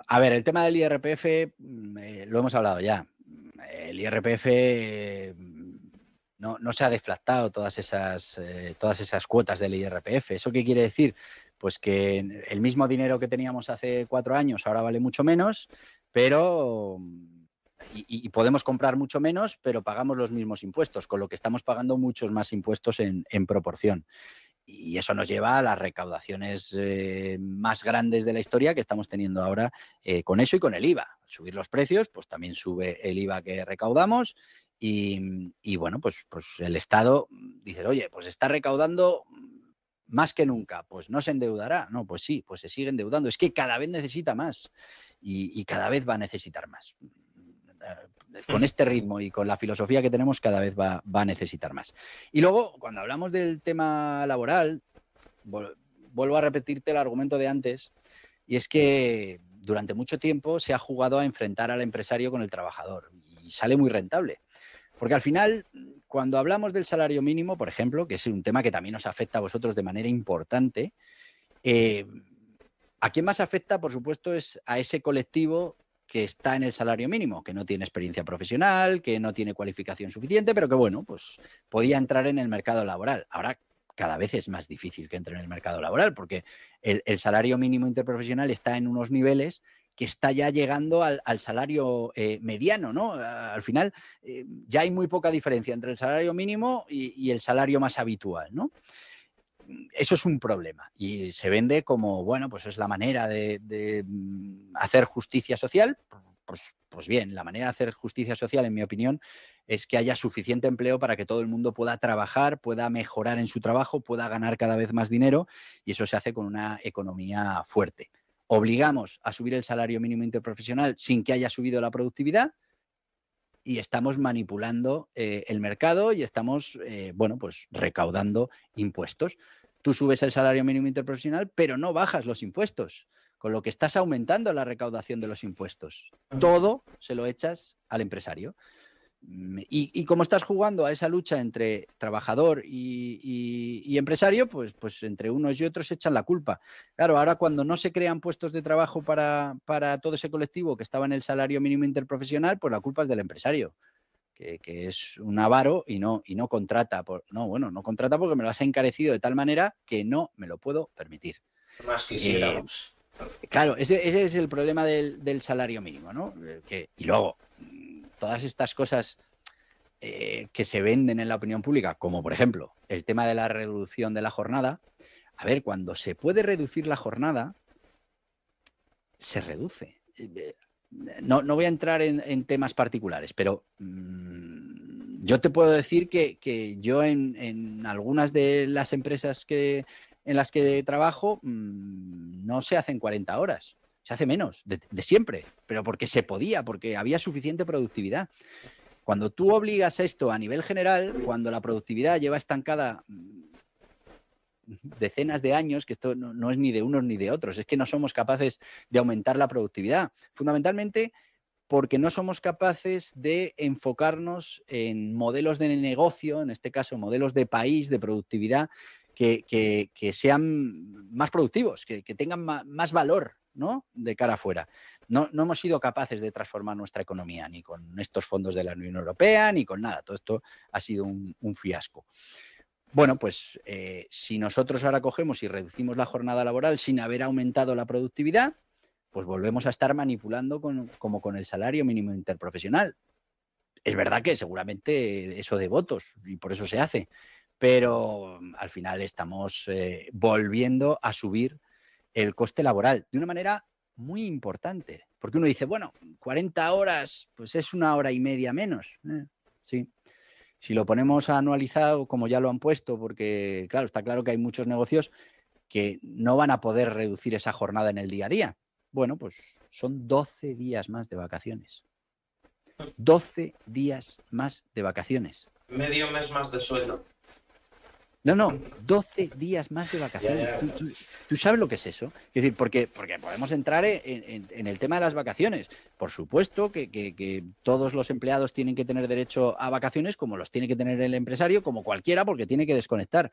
A ver, el tema del IRPF lo hemos hablado ya. El IRPF no se ha deflactado todas esas cuotas del IRPF. ¿Eso qué quiere decir? Pues que el mismo dinero que teníamos hace 4 años ahora vale mucho menos, pero y podemos comprar mucho menos, pero pagamos los mismos impuestos, con lo que estamos pagando muchos más impuestos en proporción. Y eso nos lleva a las recaudaciones más grandes de la historia que estamos teniendo ahora con eso y con el IVA. Al subir los precios, pues también sube el IVA que recaudamos y bueno, pues el Estado dice, oye, pues está recaudando más que nunca, pues no se endeudará. No, pues sí, pues se sigue endeudando. Es que cada vez necesita más y cada vez va a necesitar más. con este ritmo y con la filosofía que tenemos cada vez va a necesitar más. Y luego, cuando hablamos del tema laboral, vuelvo a repetirte el argumento de antes, y es que durante mucho tiempo se ha jugado a enfrentar al empresario con el trabajador y sale muy rentable. Porque al final, cuando hablamos del salario mínimo, por ejemplo, que es un tema que también os afecta a vosotros de manera importante, a quien más afecta, por supuesto, es a ese colectivo que está en el salario mínimo, que no tiene experiencia profesional, que no tiene cualificación suficiente, pero que, bueno, pues podía entrar en el mercado laboral. Ahora cada vez es más difícil que entre en el mercado laboral porque el salario mínimo interprofesional está en unos niveles que está ya llegando al salario mediano, ¿no? Al final ya hay muy poca diferencia entre el salario mínimo y el salario más habitual, ¿no? Eso es un problema y se vende como, bueno, pues es la manera de hacer justicia social. Pues bien, la manera de hacer justicia social, en mi opinión, es que haya suficiente empleo para que todo el mundo pueda trabajar, pueda mejorar en su trabajo, pueda ganar cada vez más dinero y eso se hace con una economía fuerte. Obligamos a subir el salario mínimo interprofesional sin que haya subido la productividad y estamos manipulando el mercado y estamos, bueno, pues recaudando impuestos. Tú subes el salario mínimo interprofesional, pero no bajas los impuestos, con lo que estás aumentando la recaudación de los impuestos. Todo se lo echas al empresario. Y como estás jugando a esa lucha entre trabajador y empresario, pues entre unos y otros echan la culpa. Claro, ahora cuando no se crean puestos de trabajo para todo ese colectivo que estaba en el salario mínimo interprofesional, pues la culpa es del empresario, que es un avaro y no contrata. No contrata porque me lo has encarecido de tal manera que no me lo puedo permitir. Más quisiéramos. Claro, ese es el problema del salario mínimo, ¿no? Y luego, todas estas cosas que se venden en la opinión pública, como por ejemplo el tema de la reducción de la jornada, a ver, cuando se puede reducir la jornada, se reduce. No voy a entrar en temas particulares, pero yo te puedo decir que yo en algunas de las empresas en las que trabajo no se hacen 40 horas. Se hace menos, de siempre, pero porque se podía, porque había suficiente productividad. Cuando tú obligas a esto a nivel general, cuando la productividad lleva estancada decenas de años, que esto no es ni de unos ni de otros, es que no somos capaces de aumentar la productividad. Fundamentalmente porque no somos capaces de enfocarnos en modelos de negocio, en este caso modelos de país, de productividad, que sean más productivos, que tengan más valor, ¿no?, de cara afuera. No hemos sido capaces de transformar nuestra economía, ni con estos fondos de la Unión Europea, ni con nada. Todo esto ha sido un fiasco. Bueno, pues si nosotros ahora cogemos y reducimos la jornada laboral sin haber aumentado la productividad, pues volvemos a estar manipulando como con el salario mínimo interprofesional. Es verdad que seguramente eso de votos, y por eso se hace, pero al final estamos volviendo a subir el coste laboral de una manera muy importante. Porque uno dice, bueno, 40 horas, pues es 1 hora y media menos. Sí. Si lo ponemos anualizado, como ya lo han puesto, porque claro, está claro que hay muchos negocios que no van a poder reducir esa jornada en el día a día. Bueno, pues son 12 días más de vacaciones. 12 días más de vacaciones. Medio mes más de sueldo. No, 12 días más de vacaciones. ¿Tú sabes lo que es eso? Es decir, porque podemos entrar en el tema de las vacaciones. Por supuesto que todos los empleados tienen que tener derecho a vacaciones, como los tiene que tener el empresario, como cualquiera, porque tiene que desconectar.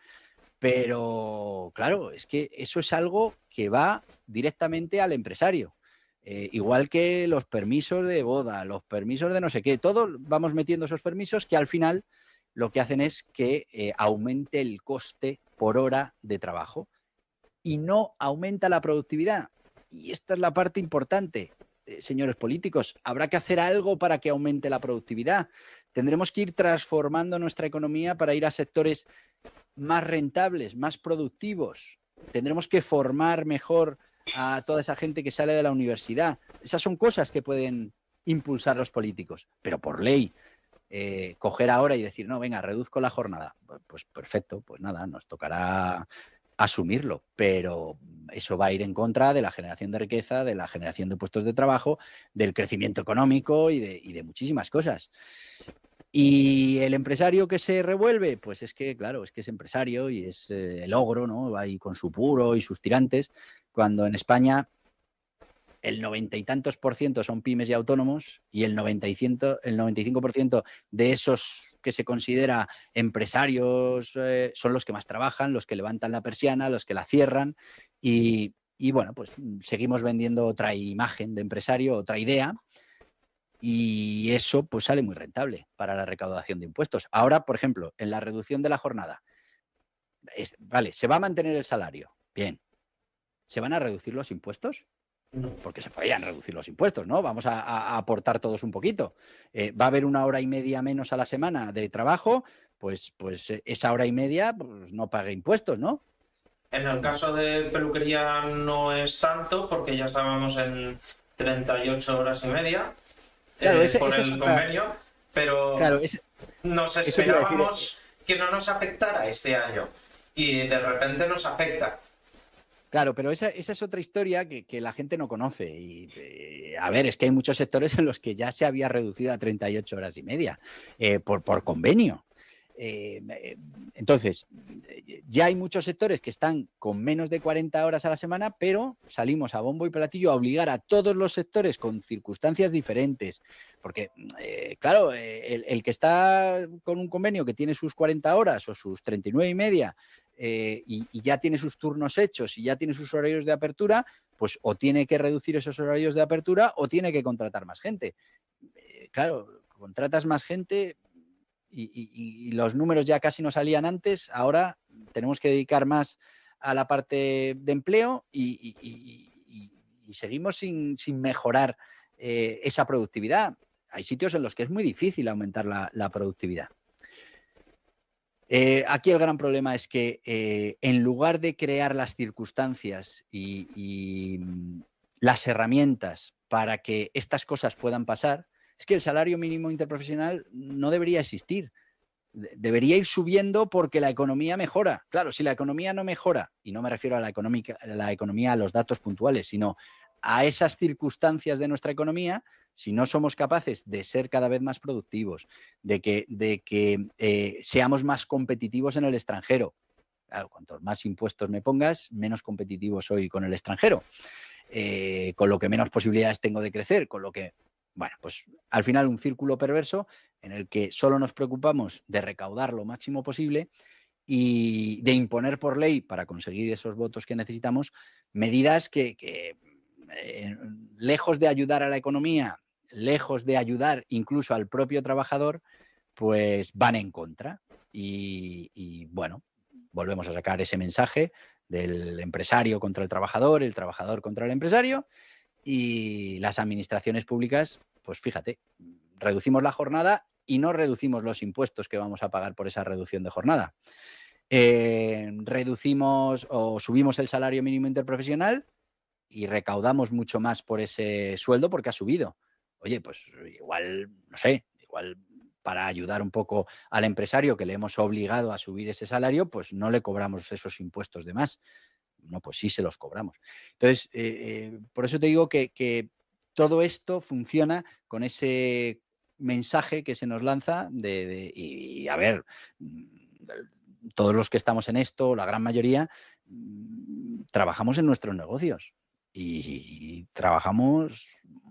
Pero, claro, es que eso es algo que va directamente al empresario. Igual que los permisos de boda, los permisos de no sé qué, todos vamos metiendo esos permisos que al final lo que hacen es que aumente el coste por hora de trabajo y no aumenta la productividad. Y esta es la parte importante, señores políticos. Habrá que hacer algo para que aumente la productividad. Tendremos que ir transformando nuestra economía para ir a sectores más rentables, más productivos. Tendremos que formar mejor a toda esa gente que sale de la universidad. Esas son cosas que pueden impulsar los políticos, pero por ley. Coger ahora y decir, no, venga, reduzco la jornada. Pues perfecto, pues nada, nos tocará asumirlo, pero eso va a ir en contra de la generación de riqueza, de la generación de puestos de trabajo, del crecimiento económico y de muchísimas cosas. Y el empresario que se revuelve, pues es que, claro, es que es empresario y es el ogro, ¿no? Va ahí con su puro y sus tirantes, cuando en España el 90 y tantos por ciento son pymes y autónomos y el 95% de esos que se considera empresarios son los que más trabajan, los que levantan la persiana, los que la cierran y bueno, pues seguimos vendiendo otra imagen de empresario, otra idea. Y eso pues sale muy rentable para la recaudación de impuestos. Ahora, por ejemplo, en la reducción de la jornada, vale, se va a mantener el salario, bien. ¿Se van a reducir los impuestos? No. Porque se podían reducir los impuestos, ¿no? Vamos a aportar todos un poquito. Va a haber 1 hora y media menos a la semana de trabajo, pues esa 1 hora y media pues, no pague impuestos, ¿no? En el caso de peluquería no es tanto, porque ya estábamos en 38 horas y media. Claro, Por esa es el otra. convenio, pero Claro, nos eso te iba a decir. esperábamos que no nos afectara este año y de repente nos afecta. Claro, pero esa es otra historia que la gente no conoce. Y, a ver, es que hay muchos sectores en los que ya se había reducido a 38 horas y media por convenio. Entonces, ya hay muchos sectores que están con menos de 40 horas a la semana, pero salimos a bombo y platillo a obligar a todos los sectores con circunstancias diferentes. Porque, claro, el que está con un convenio que tiene sus 40 horas o sus 39 y media, y ya tiene sus turnos hechos y ya tiene sus horarios de apertura, pues o tiene que reducir esos horarios de apertura o tiene que contratar más gente. Claro, contratas más gente y los números ya casi no salían antes, ahora tenemos que dedicar más a la parte de empleo y seguimos sin mejorar esa productividad. Hay sitios en los que es muy difícil aumentar la productividad. Aquí el gran problema es que en lugar de crear las circunstancias y las herramientas para que estas cosas puedan pasar, es que el salario mínimo interprofesional no debería existir. Debería ir subiendo porque la economía mejora. Claro, si la economía no mejora, y no me refiero a la economía a los datos puntuales, sino a esas circunstancias de nuestra economía, si no somos capaces de ser cada vez más productivos, de que seamos más competitivos en el extranjero. Claro, cuantos más impuestos me pongas, menos competitivo soy con el extranjero, con lo que menos posibilidades tengo de crecer, con lo que, bueno, pues al final un círculo perverso en el que solo nos preocupamos de recaudar lo máximo posible y de imponer por ley para conseguir esos votos que necesitamos medidas que lejos de ayudar a la economía, lejos de ayudar incluso al propio trabajador, pues van en contra. Y bueno, volvemos a sacar ese mensaje del empresario contra el trabajador contra el empresario, y las administraciones públicas, pues fíjate, reducimos la jornada y no reducimos los impuestos que vamos a pagar por esa reducción de jornada. Reducimos o subimos el salario mínimo interprofesional y recaudamos mucho más por ese sueldo porque ha subido. Oye, pues igual, no sé, igual para ayudar un poco al empresario que le hemos obligado a subir ese salario, pues no le cobramos esos impuestos de más. No, pues sí se los cobramos. Entonces, por eso te digo que todo esto funciona con ese mensaje que se nos lanza y a ver, todos los que estamos en esto, la gran mayoría, trabajamos en nuestros negocios y trabajamos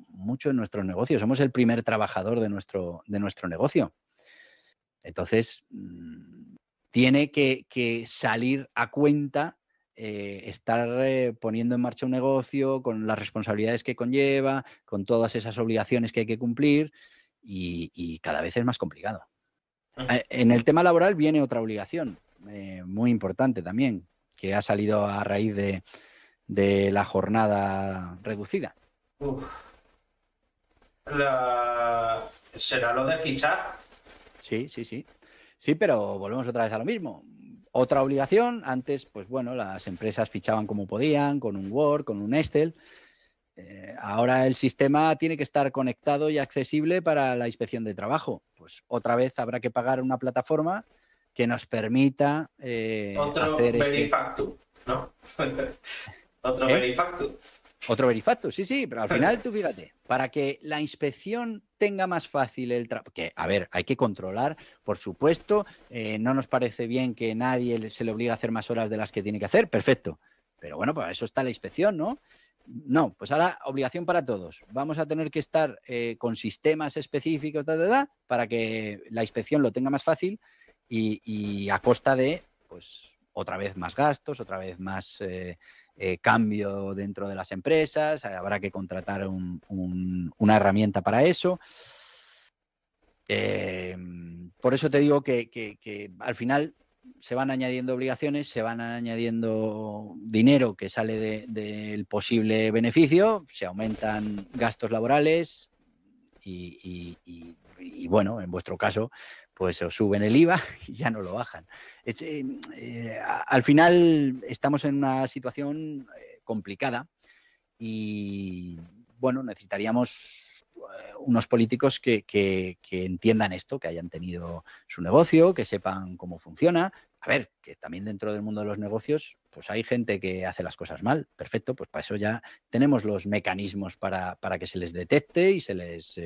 mucho en nuestros negocios. Somos el primer trabajador de nuestro negocio. Entonces, tiene que salir a cuenta estar poniendo en marcha un negocio con las responsabilidades que conlleva, con todas esas obligaciones que hay que cumplir y cada vez es más complicado. En el tema laboral viene otra obligación muy importante también, que ha salido a raíz de la jornada reducida. ¿Será lo de fichar? Sí. Sí, pero volvemos otra vez a lo mismo. Otra obligación, antes, pues bueno, las empresas fichaban como podían, con un Word, con un Excel. Ahora el sistema tiene que estar conectado y accesible para la inspección de trabajo. Pues otra vez habrá que pagar una plataforma que nos permita Otro hacer ese... Verifactu. Otro ¿Eh? benefacto. Otro verifacio, sí, sí, pero al final tú fíjate, para que la inspección tenga más fácil el trabajo, que a ver, hay que controlar, por supuesto, no nos parece bien que nadie se le obligue a hacer más horas de las que tiene que hacer, perfecto, pero bueno, para eso está la inspección, ¿no? No, pues ahora obligación para todos. Vamos a tener que estar con sistemas específicos para que la inspección lo tenga más fácil y a costa de, pues, otra vez más gastos, otra vez más cambio dentro de las empresas, habrá que contratar una herramienta para eso. Por eso te digo que al final se van añadiendo obligaciones, se van añadiendo dinero que sale del posible beneficio, se aumentan gastos laborales y bueno, en vuestro caso, pues os suben el IVA y ya no lo bajan. Al final estamos en una situación complicada y bueno, necesitaríamos unos políticos que entiendan esto, que hayan tenido su negocio, que sepan cómo funciona. A ver, que también dentro del mundo de los negocios, pues hay gente que hace las cosas mal. Perfecto, pues para eso ya tenemos los mecanismos para que se les detecte y se les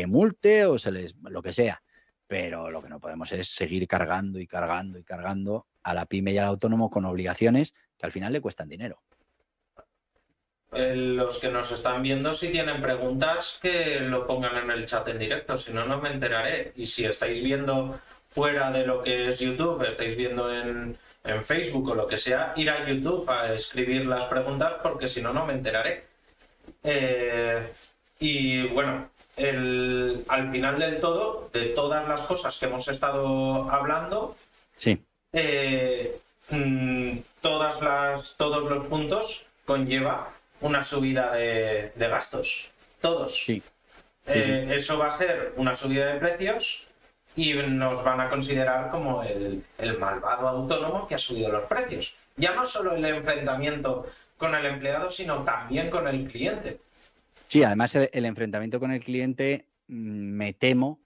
multe o se les lo que sea. Pero lo que no podemos es seguir cargando y cargando y cargando a la pyme y al autónomo con obligaciones que al final le cuestan dinero. Los que nos están viendo, si tienen preguntas, que lo pongan en el chat en directo, si no, no me enteraré. Y si estáis viendo fuera de lo que es YouTube, estáis viendo en Facebook o lo que sea, ir a YouTube a escribir las preguntas, porque si no, no me enteraré. Y bueno, al final del todo, de todas las cosas que hemos estado hablando, Sí, eh, todos los puntos conlleva una subida de gastos. Todos. sí, sí, sí. Eso va a ser una subida de precios y nos van a considerar como el malvado autónomo que ha subido los precios. Ya no solo el enfrentamiento con el empleado, sino también con el cliente. Sí, además el enfrentamiento con el cliente me temo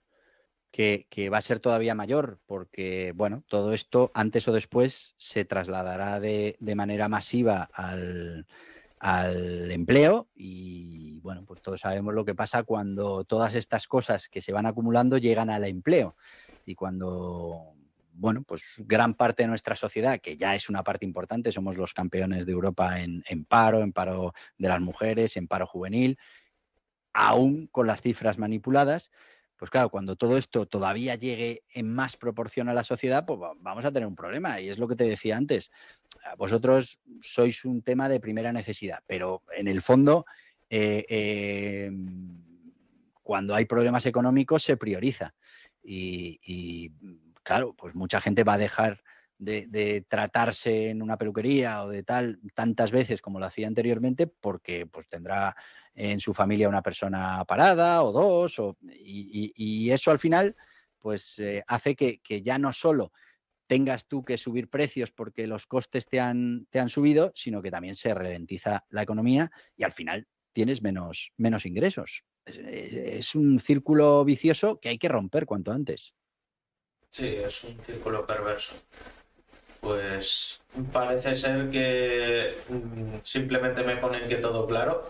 que va a ser todavía mayor porque, bueno, todo esto antes o después se trasladará de manera masiva al empleo y, bueno, pues todos sabemos lo que pasa cuando todas estas cosas que se van acumulando llegan al empleo y cuando, bueno, pues gran parte de nuestra sociedad, que ya es una parte importante, somos los campeones de Europa en paro de las mujeres, en paro juvenil, aún con las cifras manipuladas, pues claro, cuando todo esto todavía llegue en más proporción a la sociedad, pues vamos a tener un problema. Y es lo que te decía antes. Vosotros sois un tema de primera necesidad, pero en el fondo, eh, eh, cuando hay problemas económicos se prioriza. Y claro, pues mucha gente va a dejar de tratarse en una peluquería o de tal tantas veces como lo hacía anteriormente porque pues tendrá en su familia una persona parada o dos y eso al final pues hace que ya no solo tengas tú que subir precios porque los costes te han subido, sino que también se ralentiza la economía y al final tienes menos ingresos. Es un círculo vicioso que hay que romper cuanto antes. Sí, es un círculo perverso. Pues parece ser que simplemente me ponen que todo claro.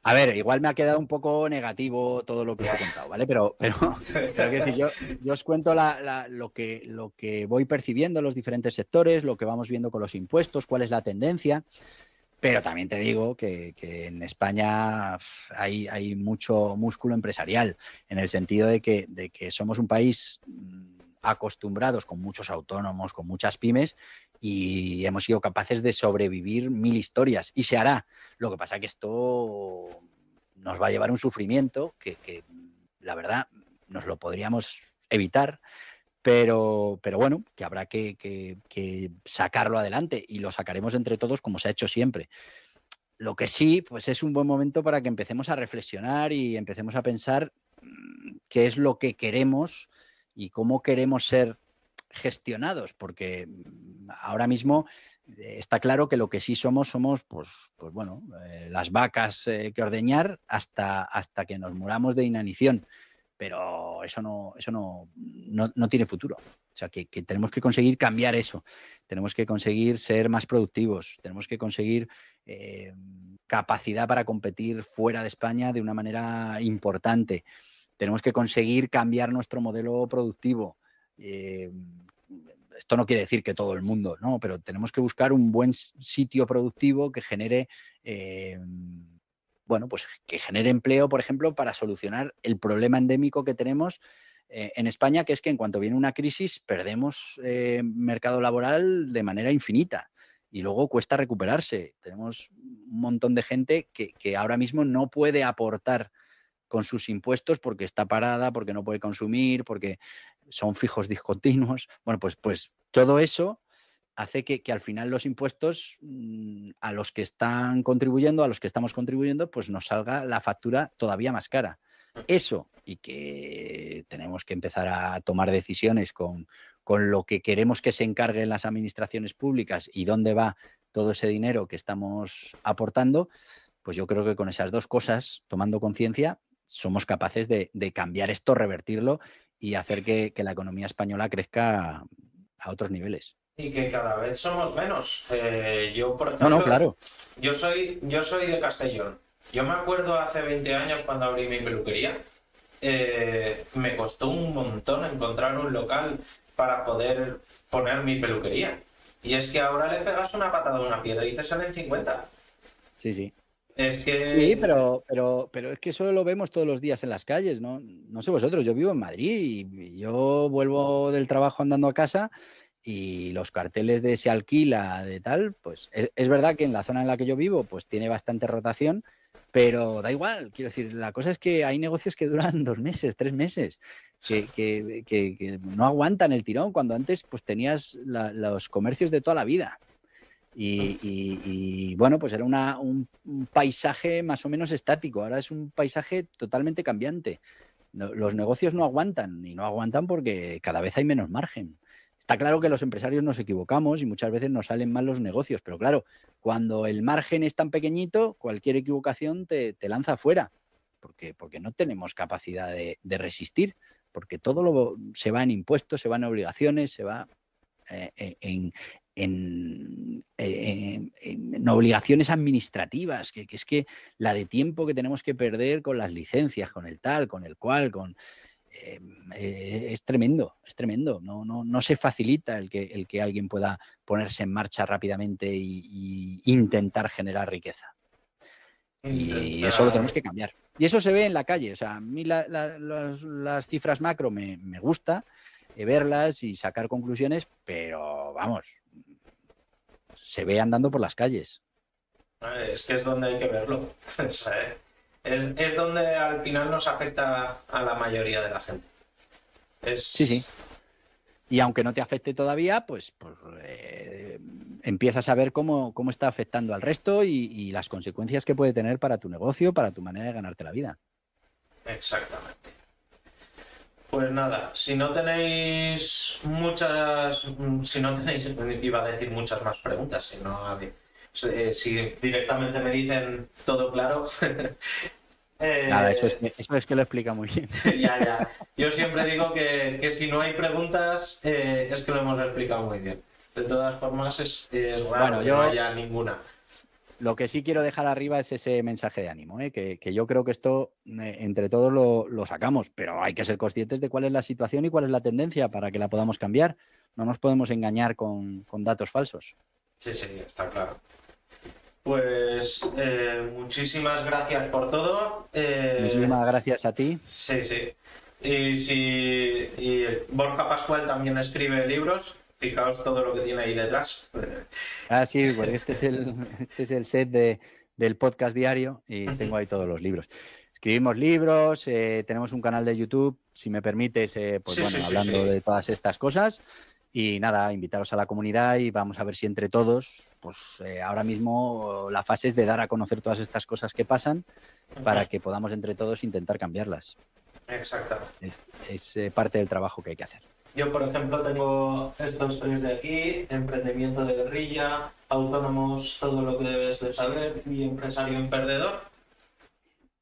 A ver, igual me ha quedado un poco negativo todo lo que os he contado, ¿vale? Pero quiero decir, yo os cuento lo que voy percibiendo en los diferentes sectores, lo que vamos viendo con los impuestos, cuál es la tendencia. Pero también te digo que en España hay mucho músculo empresarial, en el sentido de que somos un país acostumbrados con muchos autónomos, con muchas pymes, y hemos sido capaces de sobrevivir mil historias. Y se hará. Lo que pasa es que esto nos va a llevar un sufrimiento que la verdad, nos lo podríamos evitar pero bueno, que habrá que sacarlo adelante y lo sacaremos entre todos como se ha hecho siempre. Lo que sí, pues es un buen momento para que empecemos a reflexionar y empecemos a pensar qué es lo que queremos y cómo queremos ser gestionados, porque ahora mismo está claro que lo que sí somos, pues bueno, las vacas que ordeñar hasta que nos muramos de inanición, pero eso no tiene futuro. O sea, que tenemos que conseguir cambiar eso. Tenemos que conseguir ser más productivos. Tenemos que conseguir capacidad para competir fuera de España de una manera importante. Tenemos que conseguir cambiar nuestro modelo productivo. Esto no quiere decir que todo el mundo, ¿no? Pero tenemos que buscar un buen sitio productivo que genere, pues que genere empleo, por ejemplo, para solucionar el problema endémico que tenemos en España, que es que en cuanto viene una crisis perdemos mercado laboral de manera infinita y luego cuesta recuperarse. Tenemos un montón de gente que ahora mismo no puede aportar con sus impuestos porque está parada, porque no puede consumir, porque son fijos discontinuos. Bueno, pues todo eso hace que al final los impuestos a los que están contribuyendo, a los que estamos contribuyendo, pues nos salga la factura todavía más cara. Eso, y que tenemos que empezar a tomar decisiones con lo que queremos que se encarguen las administraciones públicas y dónde va todo ese dinero que estamos aportando, pues yo creo que con esas dos cosas, tomando conciencia, somos capaces de cambiar esto, revertirlo y hacer que la economía española crezca a otros niveles. Y que cada vez somos menos. Yo, por ejemplo, No, claro. Yo soy de Castellón. Yo me acuerdo hace 20 años cuando abrí mi peluquería, me costó un montón encontrar un local para poder poner mi peluquería. Y es que ahora le pegas una patada a una piedra y te salen 50. Sí. Es que... Sí, pero es que eso lo vemos todos los días en las calles, ¿no? No sé vosotros, yo vivo en Madrid y yo vuelvo del trabajo andando a casa y los carteles de se alquila, de tal, pues es verdad que en la zona en la que yo vivo pues tiene bastante rotación, pero da igual, quiero decir, la cosa es que hay negocios que duran 2 meses, 3 meses, que no aguantan el tirón, cuando antes pues tenías los comercios de toda la vida. Y bueno, pues era un paisaje más o menos estático, ahora es un paisaje totalmente cambiante. Los negocios no aguantan, y no aguantan porque cada vez hay menos margen. Está claro que los empresarios nos equivocamos y muchas veces nos salen mal los negocios, pero claro, cuando el margen es tan pequeñito, cualquier equivocación te lanza afuera, porque no tenemos capacidad de resistir, porque todo se va en impuestos, se va en obligaciones, se va en obligaciones administrativas, que es que la de tiempo que tenemos que perder con las licencias, con el tal, con el cual, es tremendo, es tremendo. No se facilita el que alguien pueda ponerse en marcha rápidamente y intentar generar riqueza. Y eso lo tenemos que cambiar. Y eso se ve en la calle. O sea, a mí las cifras macro me gusta verlas y sacar conclusiones, pero vamos, se ve andando por las calles. Es que es donde hay que verlo. Es donde al final nos afecta a la mayoría de la gente. Sí. Y aunque no te afecte todavía, pues empiezas a ver cómo está afectando al resto y las consecuencias que puede tener para tu negocio, para tu manera de ganarte la vida. Exactamente. Pues nada, si no tenéis, iba a decir muchas más preguntas, si directamente me dicen todo claro. Nada, eso es que lo explica muy bien. Ya. Yo siempre digo que si no hay preguntas, es que lo hemos explicado muy bien. De todas formas, es raro que no haya ninguna. Lo que sí quiero dejar arriba es ese mensaje de ánimo, que yo creo que esto entre todos lo sacamos, pero hay que ser conscientes de cuál es la situación y cuál es la tendencia para que la podamos cambiar. No nos podemos engañar con datos falsos. Sí, está claro. Pues muchísimas gracias por todo. Muchísimas gracias a ti. Sí. Y Borja Pascual también escribe libros. Fijaos todo lo que tiene ahí detrás. Sí, pues este es el set del podcast diario y tengo ahí todos los libros. Escribimos libros, tenemos un canal de YouTube, si me permites, hablando de todas estas cosas. Y nada, invitaros a la comunidad y vamos a ver si entre todos, pues ahora mismo la fase es de dar a conocer todas estas cosas que pasan para que podamos entre todos intentar cambiarlas. Exactamente. Es parte del trabajo que hay que hacer. Yo, por ejemplo, tengo estos 3 de aquí: emprendimiento de guerrilla, autónomos, todo lo que debes de saber, y empresario emprendedor,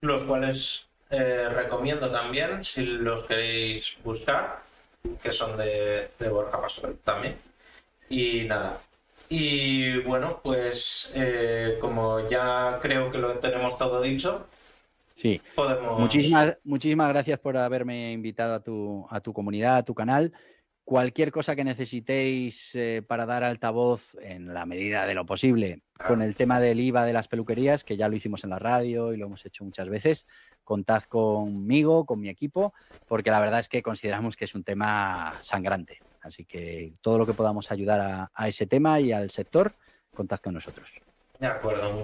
los cuales recomiendo también si los queréis buscar. que son de Borja Pascual también. Y nada. Y bueno, pues como ya creo que lo tenemos todo dicho, Sí. podemos... Muchísimas gracias por haberme invitado a tu comunidad, a tu canal. Cualquier cosa que necesitéis para dar altavoz en la medida de lo posible con el tema del IVA de las peluquerías, que ya lo hicimos en la radio y lo hemos hecho muchas veces, contad conmigo, con mi equipo, porque la verdad es que consideramos que es un tema sangrante. Así que todo lo que podamos ayudar a ese tema y al sector, contad con nosotros. De acuerdo.